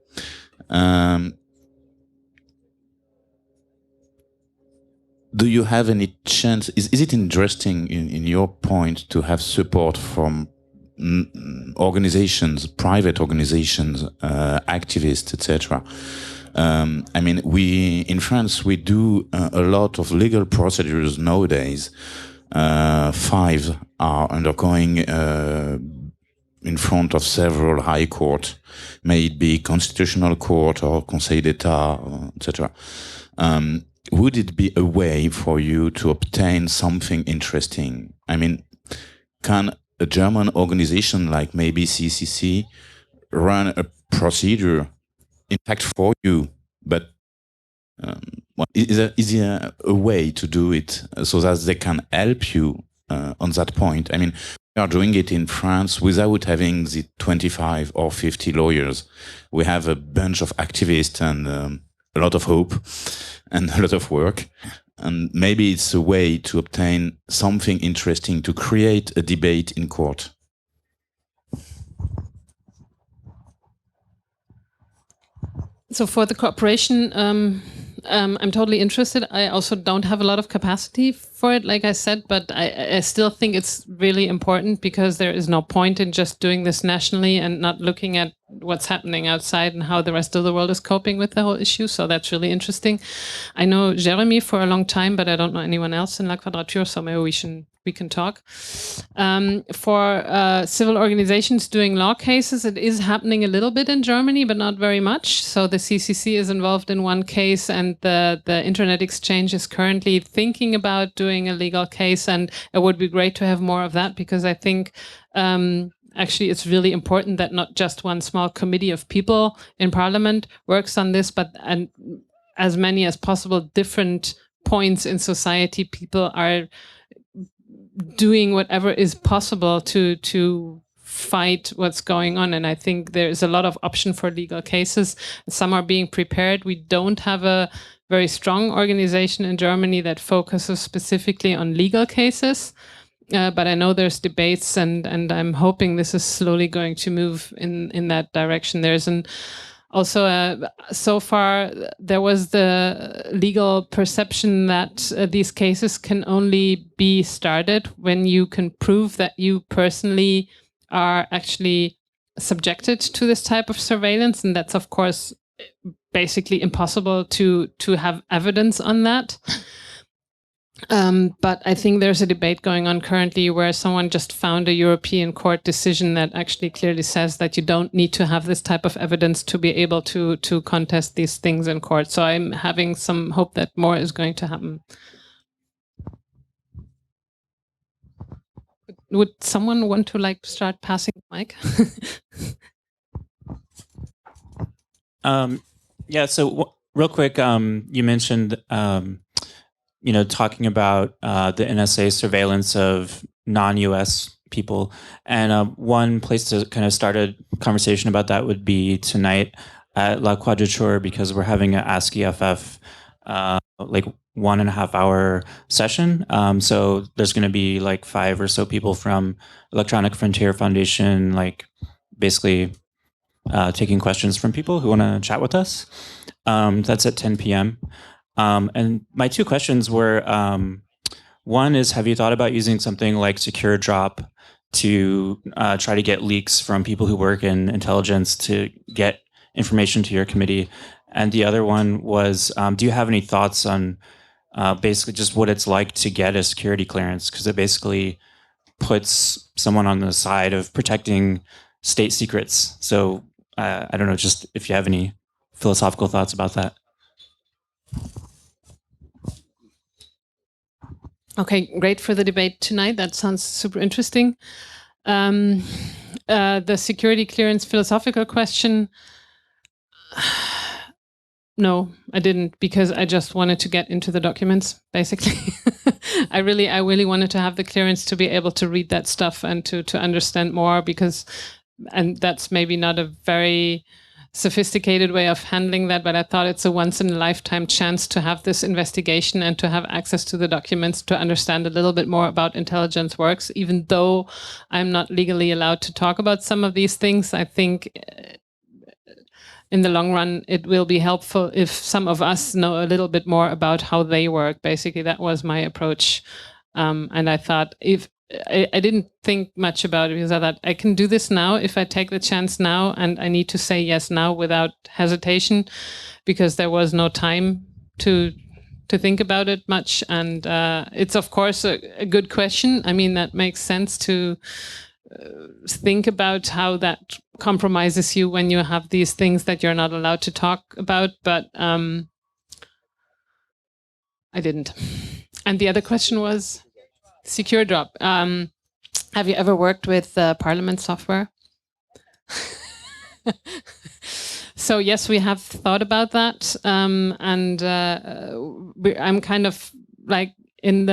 Do you have any chance? Is it interesting in your point to have support from organizations, private organizations, activists, etc.? I mean, in France we do a lot of legal procedures nowadays. 5 are undergoing in front of several high court, may it be constitutional court or Conseil d'État, etc. Would it be a way for you to obtain something interesting? I mean, can a German organization like maybe CCC run a procedure, in fact, for you? But is there a way to do it so that they can help you on that point? I mean, we are doing it in France without having the 25 or 50 lawyers. We have a bunch of activists and a lot of hope and a lot of work. And maybe it's a way to obtain something interesting, to create a debate in court. So for the cooperation, I'm totally interested. I also don't have a lot of capacity for it, like I said, but I still think it's really important because there is no point in just doing this nationally and not looking at what's happening outside and how the rest of the world is coping with the whole issue. So that's really interesting. I know Jeremy for a long time, but I don't know anyone else in La Quadrature, so maybe we can talk. For civil organizations doing law cases, it is happening a little bit in Germany, but not very much. So the CCC is involved in one case, and the Internet Exchange is currently thinking about doing a legal case, and it would be great to have more of that, because I think actually it's really important that not just one small committee of people in Parliament works on this, but and as many as possible different points in society, people are doing whatever is possible to fight what's going on. And I think there's a lot of option for legal cases. Some are being prepared. We don't have a very strong organization in Germany that focuses specifically on legal cases. But I know there's debates, and I'm hoping this is slowly going to move in that direction. There's also, so far, there was the legal perception that these cases can only be started when you can prove that you personally are actually subjected to this type of surveillance. And that's, of course, basically impossible to have evidence on that. But I think there's a debate going on currently where someone just found a European court decision that actually clearly says that you don't need to have this type of evidence to be able to contest these things in court. So I'm having some hope that more is going to happen. Would someone want to start passing the mic? Yeah, so real quick, you mentioned talking about the NSA surveillance of non-US people. And one place to kind of start a conversation about that would be tonight at La Quadrature, because we're having an Ask EFF 1.5 hour session. So there's going to be 5 or so people from Electronic Frontier Foundation, basically taking questions from people who want to chat with us. That's at 10 p.m. And my 2 questions were, one is, have you thought about using something like Secure Drop to try to get leaks from people who work in intelligence to get information to your committee? And the other one was, do you have any thoughts on basically just what it's like to get a security clearance? Because it basically puts someone on the side of protecting state secrets. So I don't know, just if you have any philosophical thoughts about that. Okay, great for the debate tonight. That sounds super interesting. The security clearance philosophical question, no, I didn't, because I just wanted to get into the documents, basically. I really wanted to have the clearance to be able to read that stuff and to understand more, and that's maybe not a very sophisticated way of handling that, but I thought it's a once in a lifetime chance to have this investigation and to have access to the documents to understand a little bit more about intelligence works. Even though I'm not legally allowed to talk about some of these things, I think in the long run, it will be helpful if some of us know a little bit more about how they work. Basically, that was my approach. And I thought if I didn't think much about it, because I thought I can do this now if I take the chance now, and I need to say yes now without hesitation, because there was no time to think about it much. And it's of course a good question. I mean, that makes sense to think about how that compromises you when you have these things that you're not allowed to talk about. But I didn't. And the other question was secure drop. Have you ever worked with Parliament software? So yes, we have thought about that, and I'm kind of like when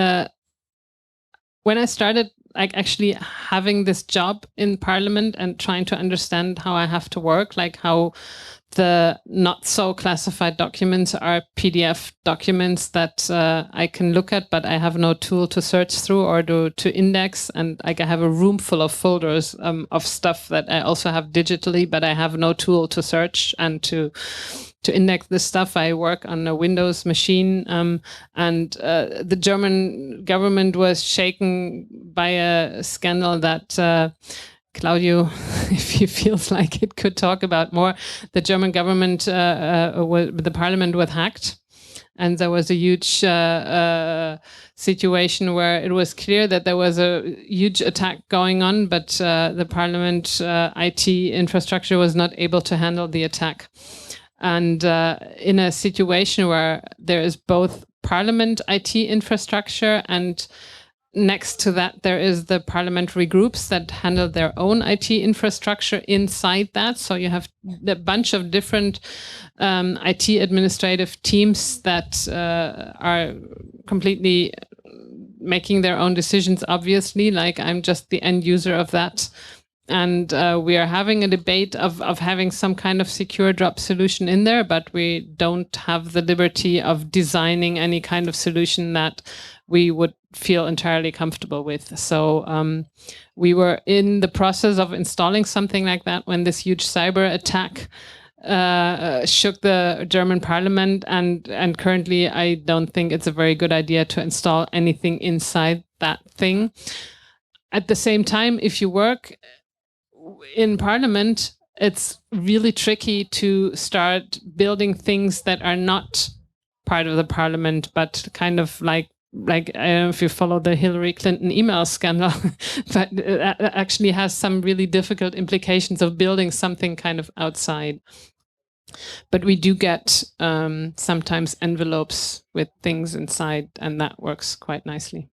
I started like actually having this job in Parliament and trying to understand how I have to work, like how the not so classified documents are PDF documents that I can look at, but I have no tool to search through or to index. And like I have a room full of folders of stuff that I also have digitally, but I have no tool to search and to index this stuff. I work on a Windows machine, and the German government was shaken by a scandal that Claudio, if he feels like it, could talk about more. The German government, the parliament was hacked, and there was a huge situation where it was clear that there was a huge attack going on, but the parliament IT infrastructure was not able to handle the attack. And in a situation where there is both parliament IT infrastructure and next to that, there is the parliamentary groups that handle their own IT infrastructure inside that. So you have a bunch of different IT administrative teams that are completely making their own decisions, obviously. Like I'm just the end user of that. And we are having a debate of having some kind of secure drop solution in there, but we don't have the liberty of designing any kind of solution that we would feel entirely comfortable with. So we were in the process of installing something like that when this huge cyber attack shook the German parliament. And currently, I don't think it's a very good idea to install anything inside that thing. At the same time, if you work in parliament, it's really tricky to start building things that are not part of the parliament, but kind of like I don't know if you follow the Hillary Clinton email scandal, but it actually has some really difficult implications of building something kind of outside. But we do get sometimes envelopes with things inside, and that works quite nicely.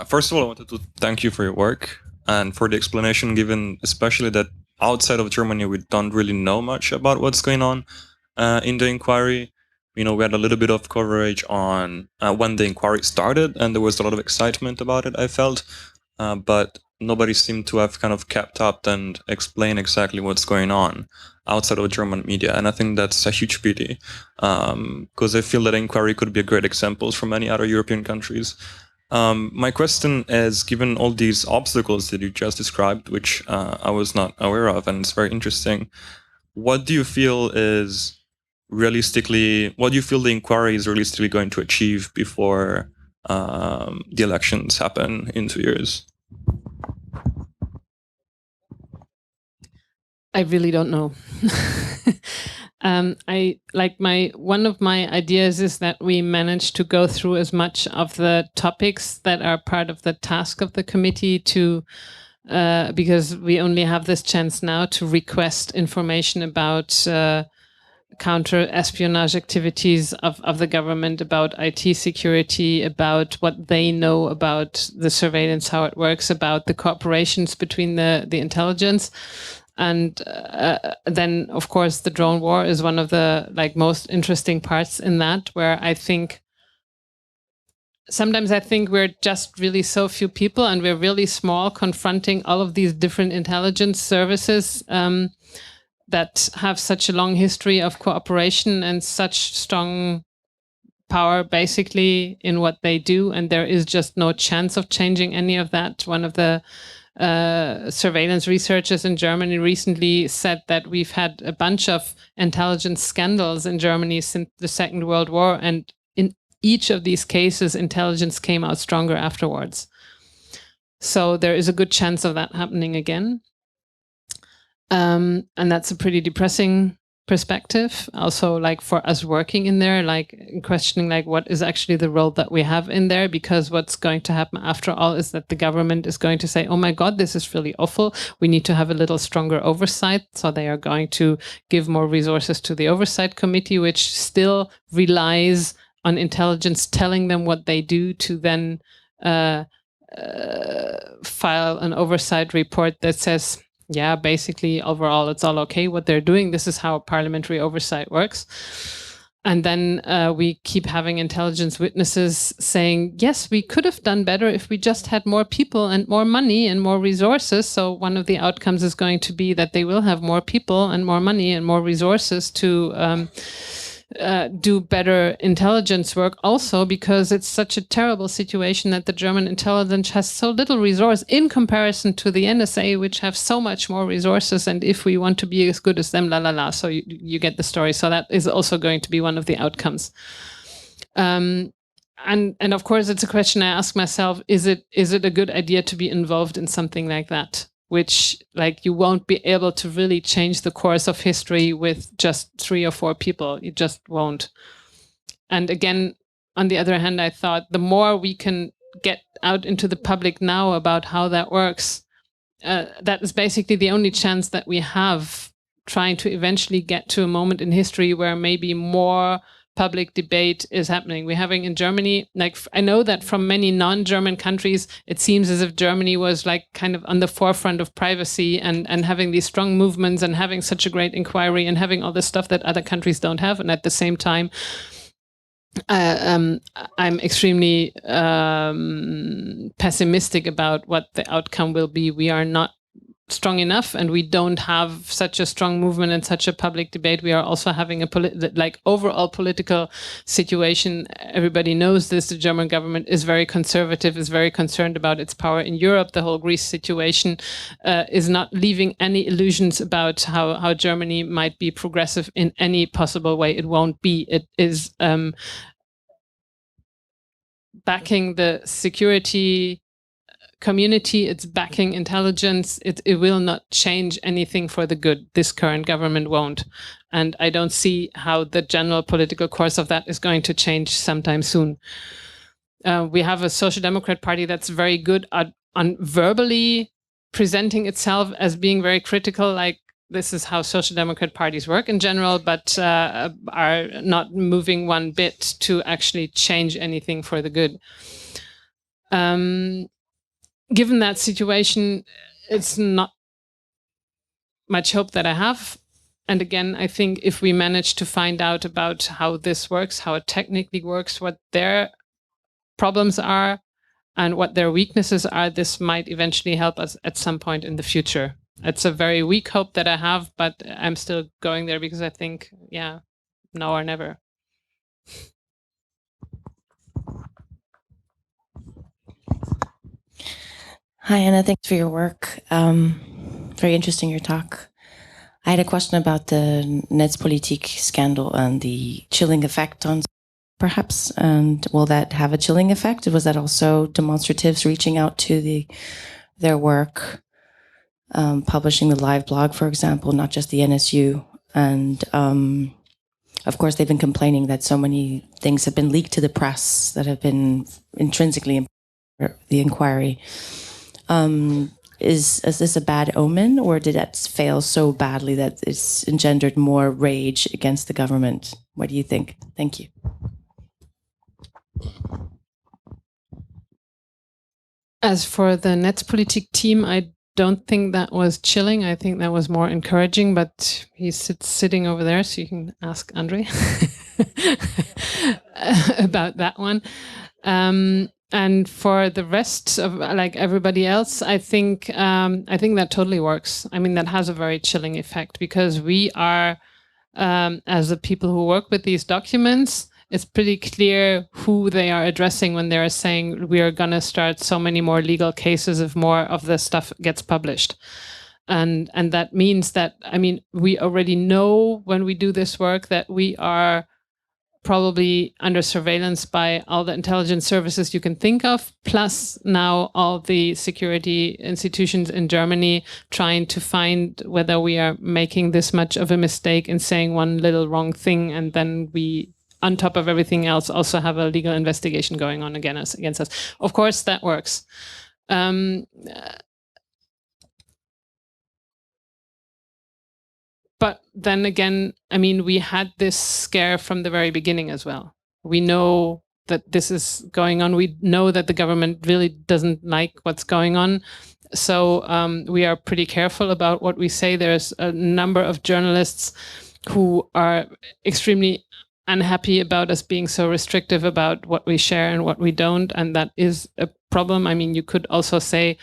First of all, I wanted to thank you for your work and for the explanation given, especially that outside of Germany, we don't really know much about what's going on in the inquiry. You know, we had a little bit of coverage on when the inquiry started, and there was a lot of excitement about it, I felt. But nobody seemed to have kind of kept up and explained exactly what's going on outside of German media. And I think that's a huge pity, because I feel that inquiry could be a great example from many other European countries. My question is, given all these obstacles that you just described, which I was not aware of, and it's very interesting, what do you feel the inquiry is realistically going to achieve before the elections happen in 2 years? I really don't know. One of my ideas is that we manage to go through as much of the topics that are part of the task of the committee because we only have this chance now to request information about counter-espionage activities of the government, about IT security, about what they know about the surveillance, how it works, about the cooperations between the intelligence. And then, of course, the drone war is one of the most interesting parts in that, where I think sometimes I think we're just really so few people, and we're really small, confronting all of these different intelligence services that have such a long history of cooperation and such strong power basically in what they do, and there is just no chance of changing any of that. One of the surveillance researchers in Germany recently said that we've had a bunch of intelligence scandals in Germany since the Second World War, and in each of these cases, intelligence came out stronger afterwards. So there is a good chance of that happening again. And that's a pretty depressing perspective. Also, like for us working in there, like questioning like what is actually the role that we have in there, because what's going to happen after all is that the government is going to say, oh my God, this is really awful. We need to have a little stronger oversight. So they are going to give more resources to the oversight committee, which still relies on intelligence telling them what they do to then file an oversight report that says, yeah, basically, overall, it's all okay what they're doing. This is how parliamentary oversight works. And then we keep having intelligence witnesses saying, yes, we could have done better if we just had more people and more money and more resources. So one of the outcomes is going to be that they will have more people and more money and more resources to do better intelligence work, also because it's such a terrible situation that the German intelligence has so little resource in comparison to the NSA, which have so much more resources. And if we want to be as good as them, la la la. So you get the story. So that is also going to be one of the outcomes. And of course, it's a question I ask myself: is it a good idea to be involved in something like that? Which, like, you won't be able to really change the course of history with just 3 or 4 people. You just won't. And again, on the other hand, I thought the more we can get out into the public now about how that works, that is basically the only chance that we have trying to eventually get to a moment in history where maybe more public debate is happening. We're having in Germany, like, I know that from many non-German countries, it seems as if Germany was like kind of on the forefront of privacy and having these strong movements and having such a great inquiry and having all this stuff that other countries don't have. And at the same time, I'm extremely pessimistic about what the outcome will be. We are not strong enough, and we don't have such a strong movement and such a public debate. We are also having a overall political situation. Everybody knows this. The German government is very conservative, is very concerned about its power in Europe. The whole Greece situation is not leaving any illusions about how Germany might be progressive in any possible way. It won't be. It is backing the security community, it's backing intelligence. It will not change anything for the good. This current government won't. And I don't see how the general political course of that is going to change sometime soon. We have a Social Democrat Party that's very good on verbally presenting itself as being very critical, like this is how Social Democrat parties work in general, but are not moving one bit to actually change anything for the good. Given that situation, it's not much hope that I have. And again, I think if we manage to find out about how this works, how it technically works, what their problems are, and what their weaknesses are, this might eventually help us at some point in the future. It's a very weak hope that I have, but I'm still going there because I think, yeah, now or never. Hi, Anna. Thanks for your work. Very interesting, your talk. I had a question about the Netzpolitik scandal and the chilling effect on perhaps, and will that have a chilling effect? Was that also demonstratives reaching out to their work, publishing the live blog, for example, not just the NSU? And of course, they've been complaining that so many things have been leaked to the press that have been intrinsically the inquiry. Is this a bad omen, or did that fail so badly that it's engendered more rage against the government? What do you think? Thank you. As for the Netzpolitik team, I don't think that was chilling. I think that was more encouraging, but he's sitting over there, so you can ask Andre about that one. And for the rest of like everybody else, I think that totally works. I mean, that has a very chilling effect because we are, as the people who work with these documents, it's pretty clear who they are addressing when they're saying we are going to start so many more legal cases if more of the stuff gets published. And that means that, I mean, we already know when we do this work that we are probably under surveillance by all the intelligence services you can think of, plus now all the security institutions in Germany trying to find whether we are making this much of a mistake in saying one little wrong thing, and then we, on top of everything else, also have a legal investigation going on against us. Of course, that works. But then again, I mean, we had this scare from the very beginning as well. We know that this is going on. We know that the government really doesn't like what's going on. So we are pretty careful about what we say. There's a number of journalists who are extremely unhappy about us being so restrictive about what we share and what we don't. And that is a problem. I mean, you could also say,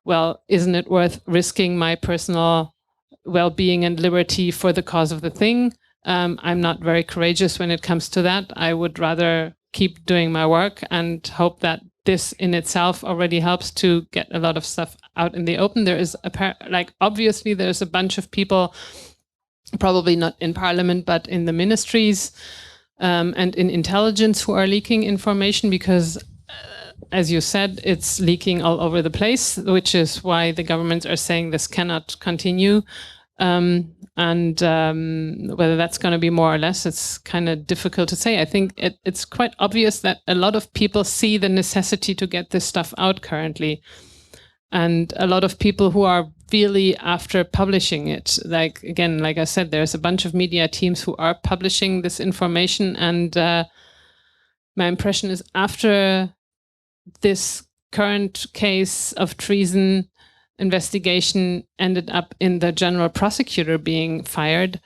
well, isn't it worth risking my personal well-being and liberty for the cause of the thing? I'm not very courageous when it comes to that. I would rather keep doing my work and hope that this in itself already helps to get a lot of stuff out in the open. There is obviously there's a bunch of people, probably not in parliament, but in the ministries and in intelligence who are leaking information because as you said, it's leaking all over the place, which is why the governments are saying this cannot continue. And whether that's going to be more or less, it's kind of difficult to say. I think it's quite obvious that a lot of people see the necessity to get this stuff out currently. And a lot of people who are really after publishing it. Like, again, like I said, there's a bunch of media teams who are publishing this information. And my impression is after this current case of treason investigation ended up in the general prosecutor being fired,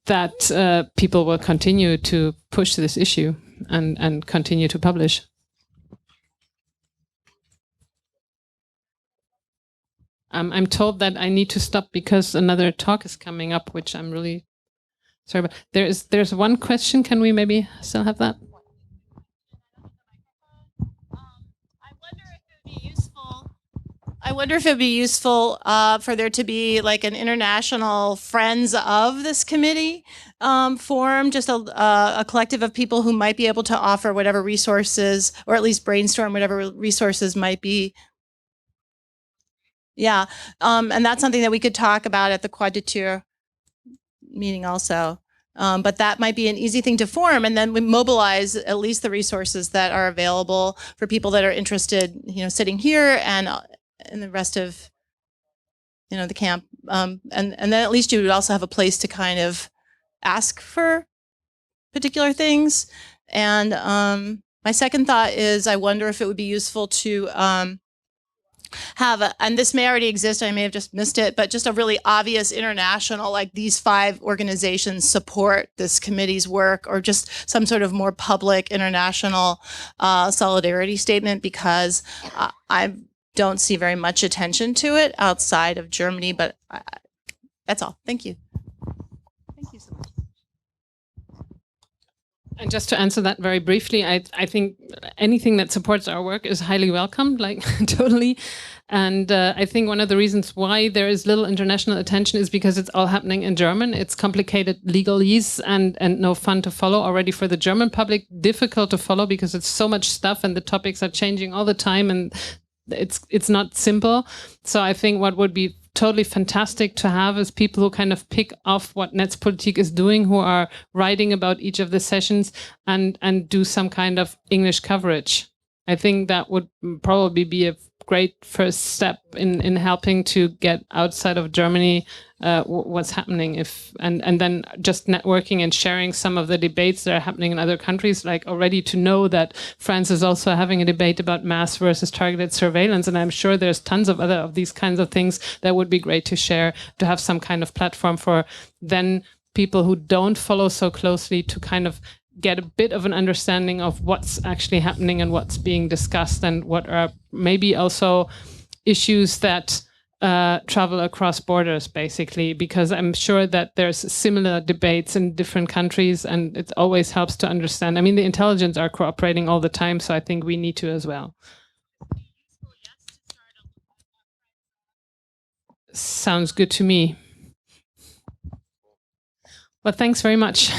that people will continue to push this issue and continue to publish. I'm told that I need to stop because another talk is coming up, which I'm really sorry about. There's one question. Can we maybe still have that? I wonder if it would be useful for there to be like an international friends of this committee forum, just a collective of people who might be able to offer whatever resources, or at least brainstorm whatever resources might be. Yeah, and that's something that we could talk about at the Quadrature meeting also. But that might be an easy thing to form, and then we mobilize at least the resources that are available for people that are interested, sitting here and the rest of, the camp. And then at least you would also have a place to kind of ask for particular things. And my second thought is, I wonder if it would be useful to have and this may already exist, I may have just missed it, but just a really obvious international, like these 5 organizations support this committee's work, or just some sort of more public international solidarity statement, because I don't see very much attention to it outside of Germany, but that's all. Thank you. Thank you so much. And just to answer that very briefly, I think anything that supports our work is highly welcomed, like totally. And I think one of the reasons why there is little international attention is because it's all happening in German. It's complicated legalese and no fun to follow already for the German public, difficult to follow because it's so much stuff and the topics are changing all the time and it's not simple. So I think what would be totally fantastic to have is people who kind of pick off what Netzpolitik is doing, who are writing about each of the sessions and do some kind of English coverage. I think that would probably be a great first step in helping to get outside of Germany what's happening, and then just networking and sharing some of the debates that are happening in other countries, like already to know that France is also having a debate about mass versus targeted surveillance, and I'm sure there's tons of other of these kinds of things that would be great to share, to have some kind of platform for then people who don't follow so closely to kind of get a bit of an understanding of what's actually happening and what's being discussed, and what are maybe also issues that travel across borders, basically, because I'm sure that there's similar debates in different countries, and it always helps to understand. I mean, the intelligence are cooperating all the time, so I think we need to as well. Sounds good to me. Well, thanks very much.